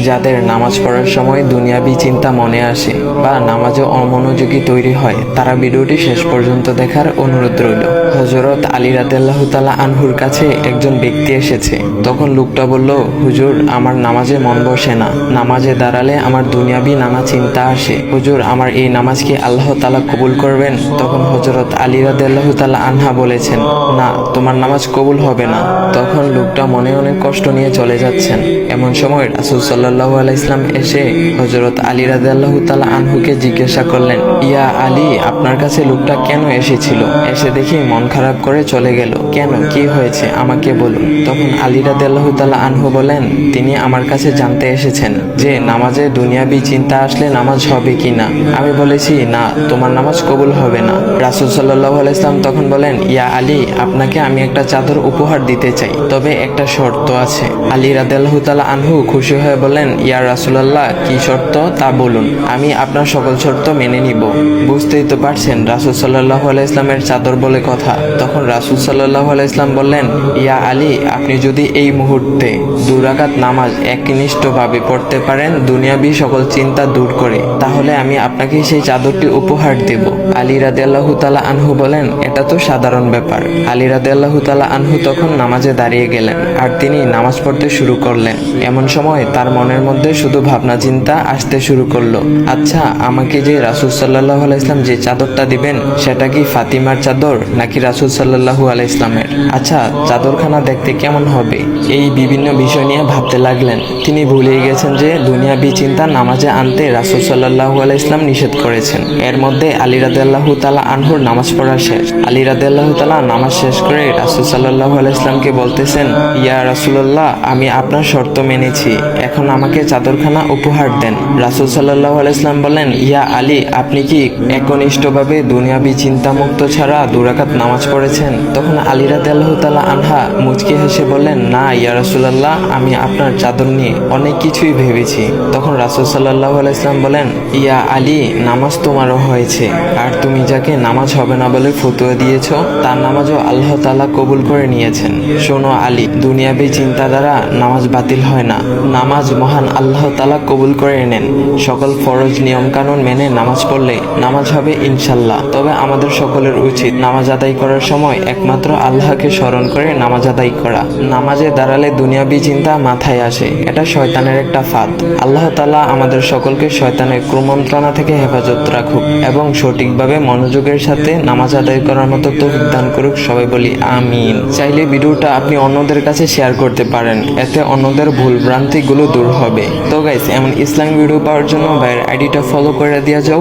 যাদের নামাজ পড়ার সময় দুনিয়াবি চিন্তা মনে আসে বা নামাজে অমনোযোগী তৈরি হয়, তারা ভিডিওটি শেষ পর্যন্ত দেখার অনুরোধ রইল। হযরত আলী রাদিয়াল্লাহু তাআলা আনহুর কাছে একজন ব্যক্তি এসেছে। তখন লোকটা বলল, হুজুর, আমার নামাজে মন বসে না। নামাজে দাঁড়ালে আমার দুনিয়াবি নানা চিন্তা আসে। হুজুর, আমার এই নামাজ কি আল্লাহ তাআলা কবুল করবেন? তখন হযরত আলী রাদিয়াল্লাহু তাআলা আনহা বলেছেন, না, তোমার নামাজ কবুল হবে না। তখন লোকটা মনে অনেক কষ্ট নিয়ে চলে যাচ্ছেন। এমন সময় রাসূল সাল্লাল্লাহু আলাইহি ওয়াসাল্লাম এসে হযরত আলী রাদিয়াল্লাহু তাআলা আনহুকে জিজ্ঞাসা করলেন, ইয়া আলী, আপনার কাছে লোকটা কেন এসেছিল? এসে দেখি মন খারাপ করে চলে গেল। কেন, কি হয়েছে আমাকে বলুন। তখন আলী রাদিয়াল্লাহু তাআলা আনহু বলেন, তিনি আমার কাছে জানতে এসেছেন যে নামাজে দুনিয়াবি চিন্তা আসলে নামাজ হবে কিনা। আমি বলেছি, না, তোমার নামাজ কবুল হবে না। রাসূল সাল্লাল্লাহু আলাইহি ওয়াসাল্লাম তখন বলেন, ইয়া আলী, আপনাকে আমি একটা চাদর উপহার দিতে চাই, তবে একটা শর্ত আছে। আলী রাদিয়াল্লাহু তাআলা আনহু খুশি হয়ে বলেন, ইয়া রাসূলুল্লাহ, কি শর্ত তা বলুন, আমি আপনার সকল শর্ত মেনে নিব। বুঝতেই তো পারছেন রাসূল সাল্লাল্লাহু আলাইহি ওয়াসাল্লামের চাদর বলে কথা। তখন রাসূল সাল্লাল্লাহু আলাইহি ওয়াসাল্লাম বললেন, ইয়া আলী, আপনি যদি এই মুহূর্তে 2 রাকাত নামাজ একনিষ্ঠভাবে পড়তে পারেন দুনিয়াবি সকল চিন্তা দূর করে, তাহলে আমি আপনাকে সেই চাদরটি উপহার দেব। আলী রাদিয়াল্লাহু তাআলা আনহু বলেন, এটা তো সাধারণ ব্যাপার। আলী রাদিয়াল্লাহু তাআলা আনহু তখন নামাজে দাঁড়িয়ে গেলেন আর তিনি নামাজ পড়তে শুরু করলেন। এমন সময় তার মনের মধ্যে শুধু ভাবনা চিন্তা আসতে শুরু করলো, আচ্ছা, আমাকে যে রাসূল সাল্লাল্লাহু আলাইহি ওয়াসাল্লাম যে চাদরটা দিবেন, সেটা কি ফাতিমার চাদর নাকি রাসূল সাল্লাল্লাহু আলাইহি ওয়াসাল্লামের? আচ্ছা, চাদরখানা দেখতে কেমন হবে? এই বিভিন্ন বিষয় নিয়ে ভাবতে লাগলেন। তিনি ভুলেই গেছেন যে দুনিয়াবি চিন্তা নামাজে আনতে রাসূল সাল্লাল্লাহু আলাইহি ওয়াসাল্লাম নিষেধ করেছেন। এর মধ্যে আলী রাদিয়াল্লাহু তাআলা আনহুর নামাজ পড়া শেষ। আলী রাদিয়াল্লাহু তাআলা নামাজ শেষ করে রাসূল সাল্লাল্লাহু আলাইহি ওয়াসাল্লামকে বলতেছেন, ইয়া রাসূলুল্লাহ, আমি আপনার শর্ত মেনেছি, এখন আমাকে চাদরখানা উপহার দেন। রাসূল সাল্লাল্লাহু আলাইহি ওয়াসাল্লাম বলেন, ইয়া আলী, আপনি কি একনিষ্ঠভাবে দুনিয়াবি চিন্তামুক্ত ছাড়া 2 রাকাত নামাজ পড়েছেন? তখন আলী রাদিয়াল্লাহু তাআলা আনহা মুচকি হেসে বললেন, না ইয়া রাসূলুল্লাহ, আমি আপনার চাদর নিয়ে অনেক কিছুই ভেবেছি। তখন রাসূল সাল্লাল্লাহু আলাইহি ওয়াসাল্লাম বলেন, ইয়া আলী, নামাজ তোমারও হয়েছে, আর তুমি যাকে নামাজ হবে না বলে ফতোয়া দিয়েছো, তার নামাজও আল্লাহ তাআলা কবুল করে নিয়েছেন। শোনো আলী, দুনিয়াবি চিন্তা দ্বারা নামাজ বাতিল হয় না, নামাজ মহান আল্লাহ তাআলা কবুল করে নেন। সকল ফরজ নিয়ম কানুন মেনে নামাজ পড়লে নামাজ হবে ইনশাল্লাহ। তবে আমাদের সকলের উচিত নামাজ আদায় করার সময় একমাত্র আল্লাহকে স্মরণ করে নামাজ আদায় করা। নামাজে দাঁড়ালে দুনিয়াবি চিন্তা মাথায় আসে, এটা শয়তানের একটা ফাঁদ। আল্লাহ তাআলা আমাদের সকলকে শয়তানের কুমন্ত্রণা থেকে হেফাজত রাখুক এবং সঠিকভাবে মনোযোগের সাথে নামাজ আদায় করার মতো তৌফিক দান করুক। সবাই বলি আমিন। চাইলে ভিডিওটা আপনি অন্যদের কাছে শেয়ার করতে পারেন, এতে অন্যদের ভুল ভ্রান্তিগুলো দূর হবে। তো গাইস, এমন ইসলামিক ভিডিও পাওয়ার জন্য ভাইয়ের আইডিটা ফলো করে দিয়ে যাও।